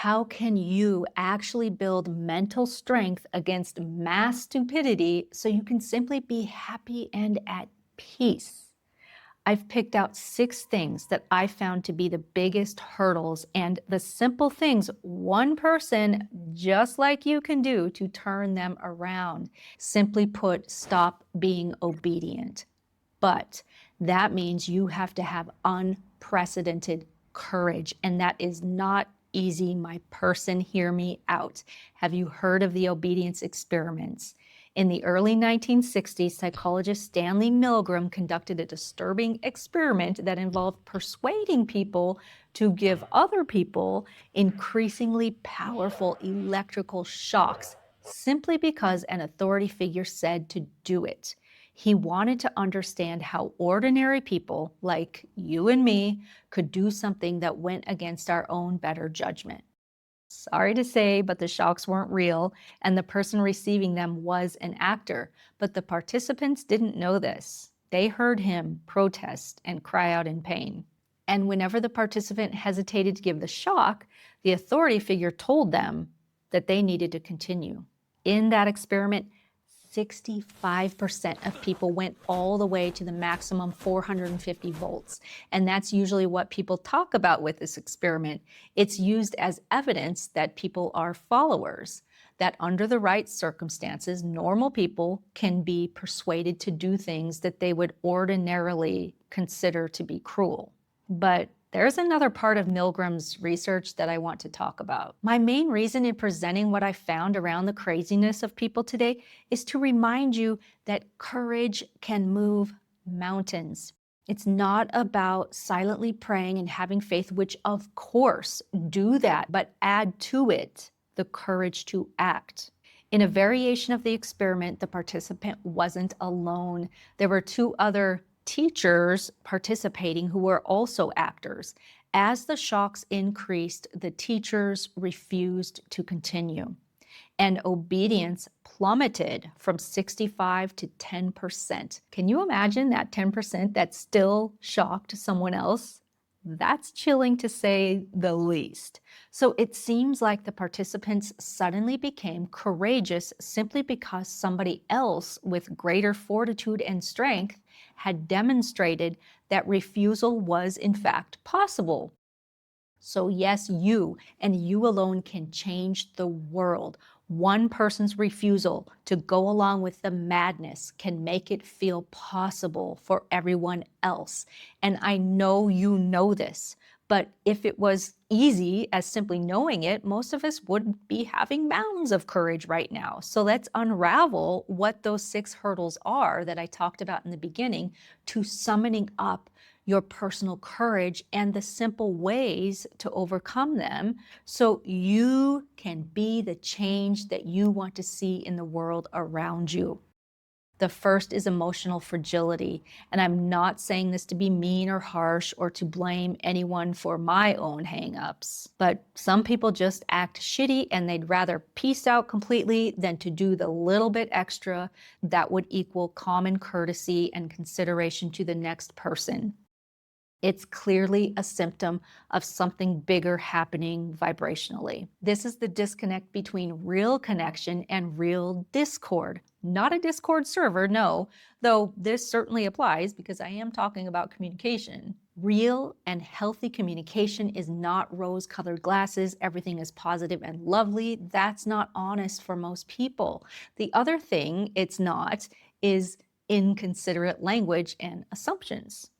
how can you actually build mental strength against mass stupidity so you can simply be happy and at peace? I've picked out 6 things that I found to be the biggest hurdles and the simple things one person just like you can do to turn them around. Simply put, stop being obedient. But that means you have to have unprecedented courage, and that is not easy. My person, hear me out. Have you heard of the obedience experiments? In the early 1960s, psychologist Stanley Milgram conducted a disturbing experiment that involved persuading people to give other people increasingly powerful electrical shocks simply because an authority figure said to do it. He wanted to understand how ordinary people, like you and me, could do something that went against our own better judgment. Sorry to say, but the shocks weren't real, and the person receiving them was an actor. But the participants didn't know this. They heard him protest and cry out in pain. And whenever the participant hesitated to give the shock, the authority figure told them that they needed to continue. In that experiment, 65% of people went all the way to the maximum 450 volts. And that's usually what people talk about with this experiment. It's used as evidence that people are followers, that under the right circumstances, normal people can be persuaded to do things that they would ordinarily consider to be cruel. But there's another part of Milgram's research that I want to talk about. My main reason in presenting what I found around the craziness of people today is to remind you that courage can move mountains. It's not about silently praying and having faith, which of course do that, but add to it the courage to act. In a variation of the experiment, the participant wasn't alone. There were 2 other teachers participating who were also actors. As the shocks increased, the teachers refused to continue, and obedience plummeted from 65 to 10%. Can you imagine that 10% that still shocked someone else? That's chilling to say the least. So it seems like the participants suddenly became courageous simply because somebody else with greater fortitude and strength had demonstrated that refusal was in fact possible. So yes, you and you alone can change the world. One person's refusal to go along with the madness can make it feel possible for everyone else. And I know you know this, but if it was easy as simply knowing it, most of us wouldn't be having mounds of courage right now. So let's unravel what those 6 hurdles are that I talked about in the beginning to summoning up your personal courage and the simple ways to overcome them so you can be the change that you want to see in the world around you. The first is emotional fragility, and I'm not saying this to be mean or harsh or to blame anyone for my own hang-ups, but some people just act shitty and they'd rather peace out completely than to do the little bit extra that would equal common courtesy and consideration to the next person. It's clearly a symptom of something bigger happening vibrationally. This is the disconnect between real connection and real discord. Not a Discord server, no, though this certainly applies because I am talking about communication. Real and healthy communication is not rose-colored glasses, everything is positive and lovely. That's not honest for most people. The other thing it's not is inconsiderate language and assumptions.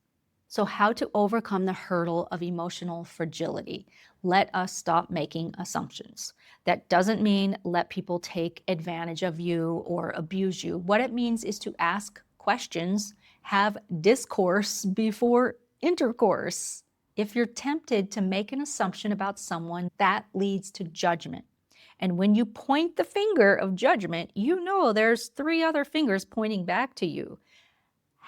So how to overcome the hurdle of emotional fragility? Let us stop making assumptions. That doesn't mean let people take advantage of you or abuse you. What it means is to ask questions, have discourse before intercourse. If you're tempted to make an assumption about someone, that leads to judgment. And when you point the finger of judgment, you know there's 3 other fingers pointing back to you.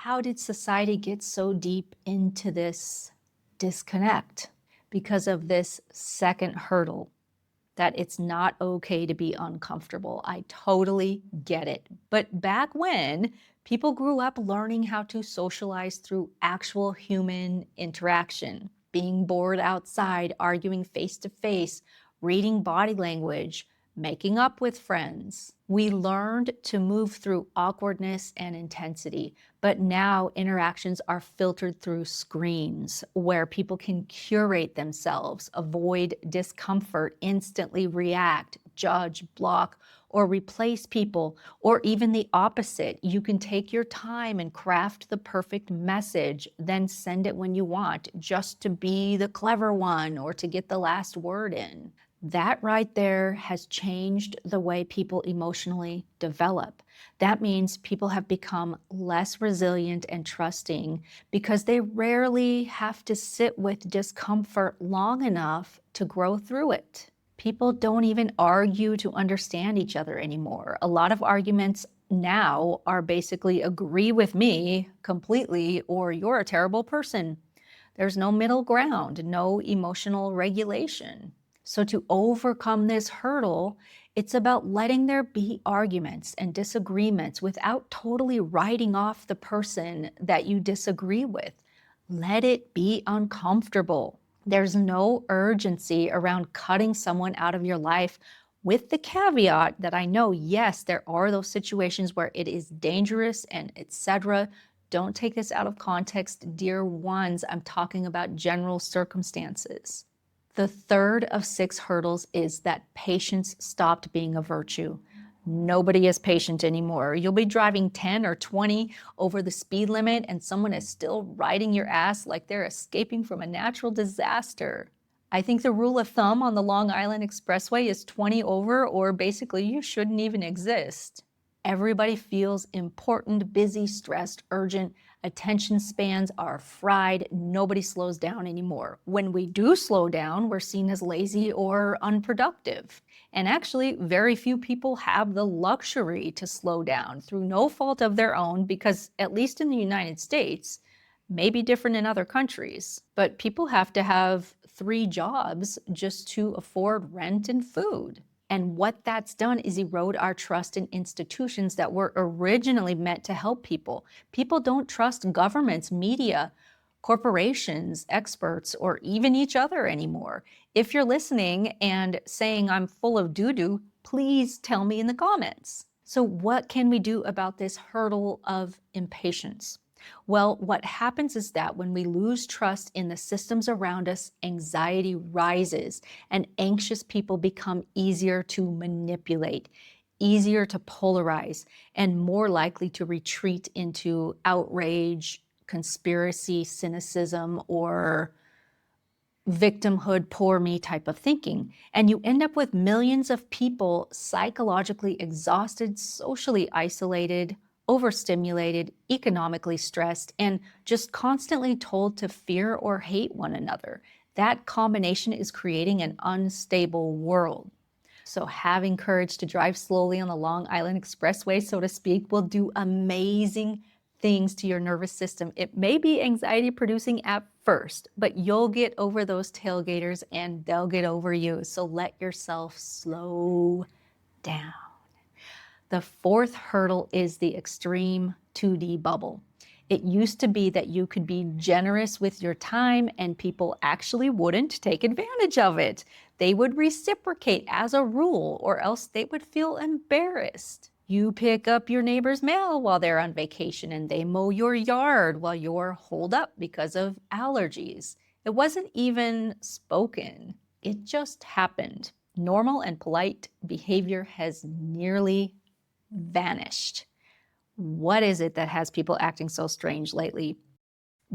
How did society get so deep into this disconnect? Because of this second hurdle, that it's not okay to be uncomfortable. I totally get it. But back when, people grew up learning how to socialize through actual human interaction, being bored outside, arguing face to face, reading body language, making up with friends. We learned to move through awkwardness and intensity, but now interactions are filtered through screens where people can curate themselves, avoid discomfort, instantly react, judge, block, or replace people, or even the opposite. You can take your time and craft the perfect message, then send it when you want, just to be the clever one or to get the last word in. That right there has changed the way people emotionally develop. That means people have become less resilient and trusting because they rarely have to sit with discomfort long enough to grow through it. People don't even argue to understand each other anymore. A lot of arguments now are basically agree with me completely or you're a terrible person. There's no middle ground, no emotional regulation. So, to overcome this hurdle, it's about letting there be arguments and disagreements without totally writing off the person that you disagree with. Let it be uncomfortable. There's no urgency around cutting someone out of your life, with the caveat that I know, yes, there are those situations where it is dangerous and etc. Don't take this out of context, dear ones. I'm talking about general circumstances. The third of 6 hurdles is that patience stopped being a virtue. Nobody is patient anymore. You'll be driving 10 or 20 over the speed limit and someone is still riding your ass like they're escaping from a natural disaster. I think the rule of thumb on the Long Island Expressway is 20 over, or basically you shouldn't even exist. Everybody feels important, busy, stressed, urgent. Attention spans are fried. Nobody slows down anymore. When we do slow down, we're seen as lazy or unproductive. And actually, very few people have the luxury to slow down through no fault of their own because, at least in the United States, may be different in other countries, but people have to have 3 jobs just to afford rent and food. And what that's done is erode our trust in institutions that were originally meant to help people. People don't trust governments, media, corporations, experts, or even each other anymore. If you're listening and saying I'm full of doo-doo, please tell me in the comments. So what can we do about this hurdle of impatience? Well, what happens is that when we lose trust in the systems around us, anxiety rises, and anxious people become easier to manipulate, easier to polarize, and more likely to retreat into outrage, conspiracy, cynicism, or victimhood, poor me type of thinking. And you end up with millions of people psychologically exhausted, socially isolated, overstimulated, economically stressed, and just constantly told to fear or hate one another. That combination is creating an unstable world. So having courage to drive slowly on the Long Island Expressway, so to speak, will do amazing things to your nervous system. It may be anxiety producing at first, but you'll get over those tailgaters and they'll get over you. So let yourself slow down. The fourth hurdle is the extreme 2D bubble. It used to be that you could be generous with your time and people actually wouldn't take advantage of it. They would reciprocate as a rule, or else they would feel embarrassed. You pick up your neighbor's mail while they're on vacation and they mow your yard while you're holed up because of allergies. It wasn't even spoken. It just happened. Normal and polite behavior has nearly vanished. What is it that has people acting so strange lately?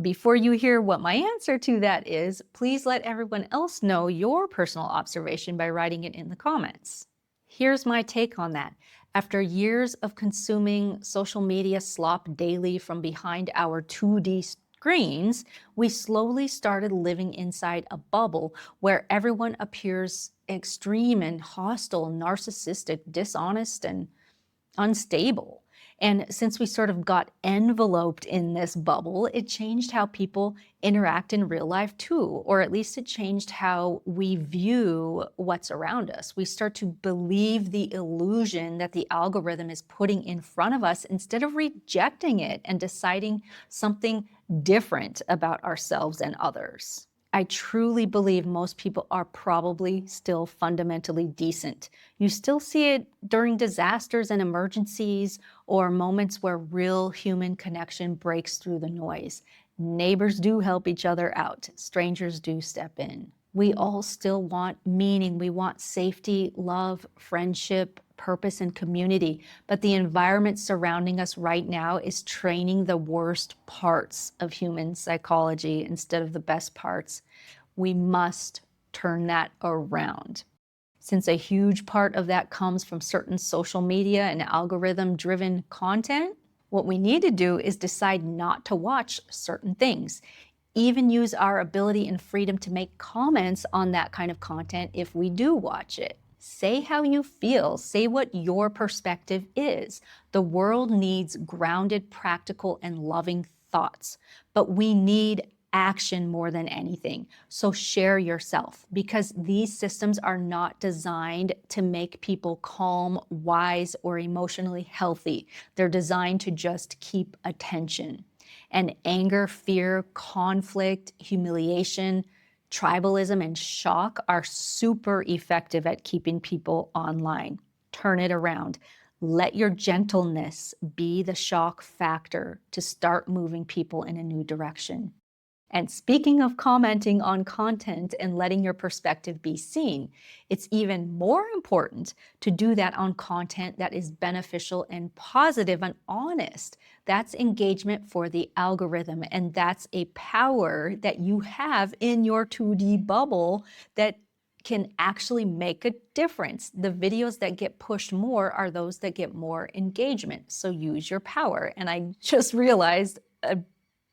Before you hear what my answer to that is, please let everyone else know your personal observation by writing it in the comments. Here's my take on that. After years of consuming social media slop daily from behind our 2D screens, we slowly started living inside a bubble where everyone appears extreme and hostile, narcissistic, dishonest, and unstable. And since we sort of got enveloped in this bubble, it changed how people interact in real life too, or at least it changed how we view what's around us. We start to believe the illusion that the algorithm is putting in front of us instead of rejecting it and deciding something different about ourselves and others. I truly believe most people are probably still fundamentally decent. You still see it during disasters and emergencies or moments where real human connection breaks through the noise. Neighbors do help each other out, strangers do step in. We all still want meaning. We want safety, love, friendship, purpose, and community. But the environment surrounding us right now is training the worst parts of human psychology instead of the best parts. We must turn that around. Since a huge part of that comes from certain social media and algorithm driven content, what we need to do is decide not to watch certain things, even use our ability and freedom to make comments on that kind of content if we do watch it. Say how you feel, say what your perspective is. The world needs grounded, practical, and loving thoughts, but we need action more than anything. So share yourself, because these systems are not designed to make people calm, wise, or emotionally healthy. They're designed to just keep attention. And anger, fear, conflict, humiliation, tribalism, and shock are super effective at keeping people online. Turn it around. Let your gentleness be the shock factor to start moving people in a new direction. And speaking of commenting on content and letting your perspective be seen, it's even more important to do that on content that is beneficial and positive and honest. That's engagement for the algorithm, and that's a power that you have in your 2D bubble that can actually make a difference. The videos that get pushed more are those that get more engagement. So use your power. And I just realized a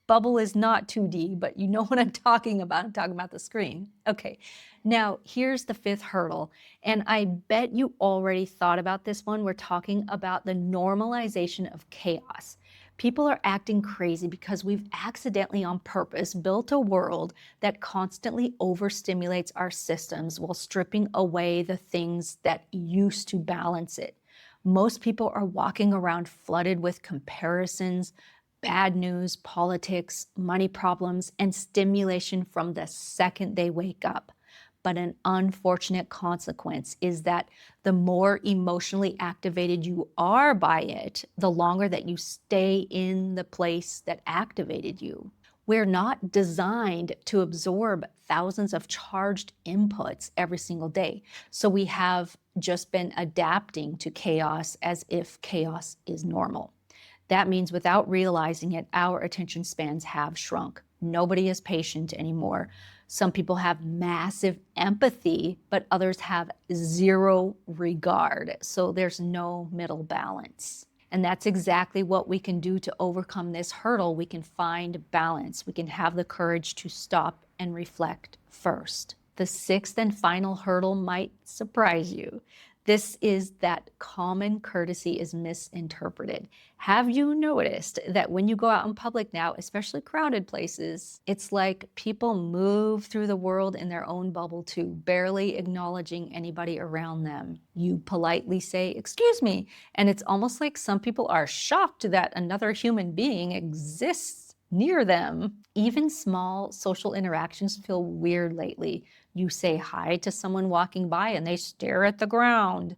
bubble is not 2D, but you know what I'm talking about. I'm talking about the screen. Okay, now here's the fifth hurdle, and I bet you already thought about this one. We're talking about the normalization of chaos. People are acting crazy because we've accidentally, on purpose, built a world that constantly overstimulates our systems while stripping away the things that used to balance it. Most people are walking around flooded with comparisons, bad news, politics, money problems, and stimulation from the second they wake up. But an unfortunate consequence is that the more emotionally activated you are by it, the longer that you stay in the place that activated you. We're not designed to absorb thousands of charged inputs every single day. So we have just been adapting to chaos as if chaos is normal. That means without realizing it, our attention spans have shrunk. Nobody is patient anymore. Some people have massive empathy, but others have zero regard. So there's no middle balance. And that's exactly what we can do to overcome this hurdle. We can find balance. We can have the courage to stop and reflect first. The sixth and final hurdle might surprise you. This is that common courtesy is misinterpreted. Have you noticed that when you go out in public now, especially crowded places, it's like people move through the world in their own bubble too, barely acknowledging anybody around them? You politely say, "Excuse me," and it's almost like some people are shocked that another human being exists near them. Even small social interactions feel weird lately. You say hi to someone walking by and they stare at the ground.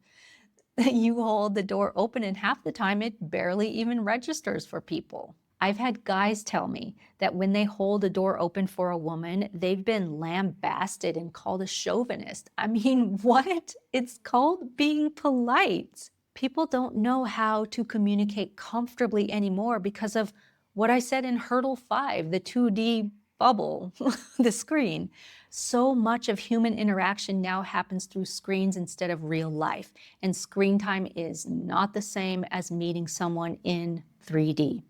You hold the door open and half the time it barely even registers for people. I've had guys tell me that when they hold a door open for a woman, they've been lambasted and called a chauvinist. I mean, what? It's called being polite. People don't know how to communicate comfortably anymore because of what I said in hurdle 5, the 2D bubble, the screen. So much of human interaction now happens through screens instead of real life, and screen time is not the same as meeting someone in 3D.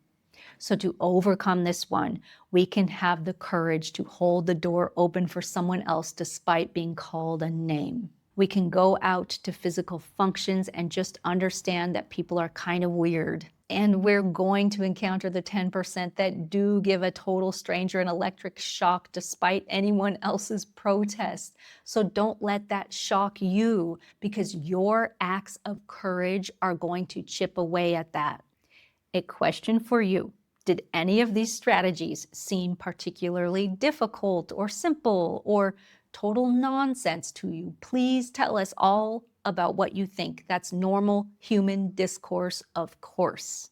So to overcome this one, we can have the courage to hold the door open for someone else despite being called a name. We can go out to physical functions and just understand that people are kind of weird. And we're going to encounter the 10% that do give a total stranger an electric shock despite anyone else's protest. So don't let that shock you, because your acts of courage are going to chip away at that. A question for you. Did any of these strategies seem particularly difficult or simple or total nonsense to you? Please tell us all about what you think. That's normal human discourse, of course.